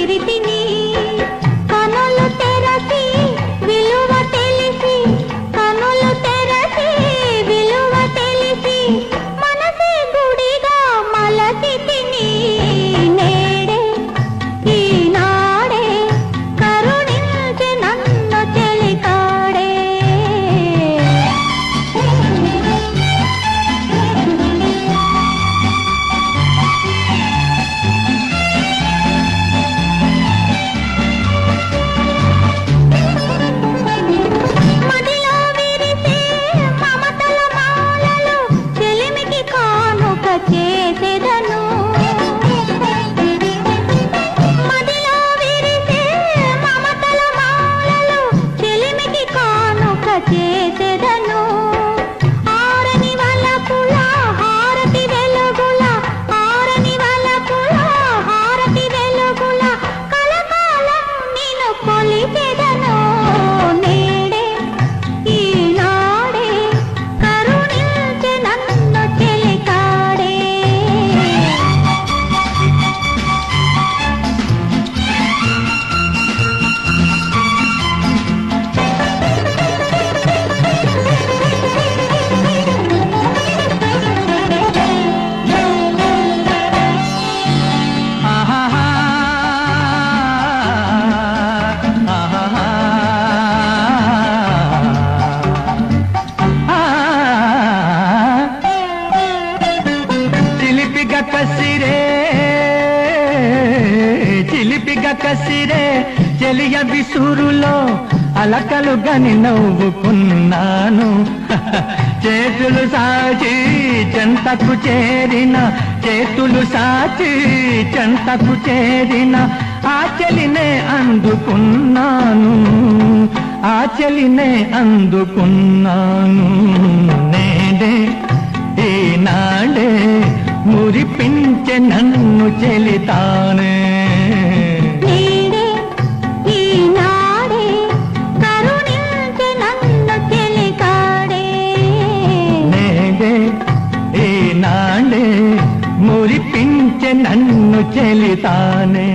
విరితిని కనులు తెరసి విలువ తెలిసి కనులు తెరసి విలువ తెలిసి మనసే గుడిగా మలచితిని నేడే ఈనాడే కరుణించి నన్ను చెలికాడే మదిలో విరిసే మమతల మాలలు చెలిమికి కానుక చేసెదను మదిలో విరిసే మమతల మాలలు చెలిమికి కానుక చేసెదను ఆరని వలపుల హారతి వెలుగుల ఆరని వలపుల హారతి వెలుగుల కలకాలం నిన్ను కొలిచెదను నేడే ఈనాడే కరుణించి నన్ను చెలికాడే ఆహాహా, ఆహాహా, ఆ. చిలిపిగా కసిరే చిలిపిగా కసిరే చెలియ విసురులో అలకలు గని నవ్వుకున్నాను చేతులు సాచి చెంతకు చేరిన చేతులు సాచి చెంతకు చేరిన ఆ చెలినే అందుకున్నాను ఆ చెలినే అందుకున్నాను నేడే ఈనాడే మురిపించే నన్ను చెలితానే నేడే ఈనాడే కరుణించి నన్ను చెలికాడే నేడే ఈనాడే మురిపించే నన్ను చెలితానే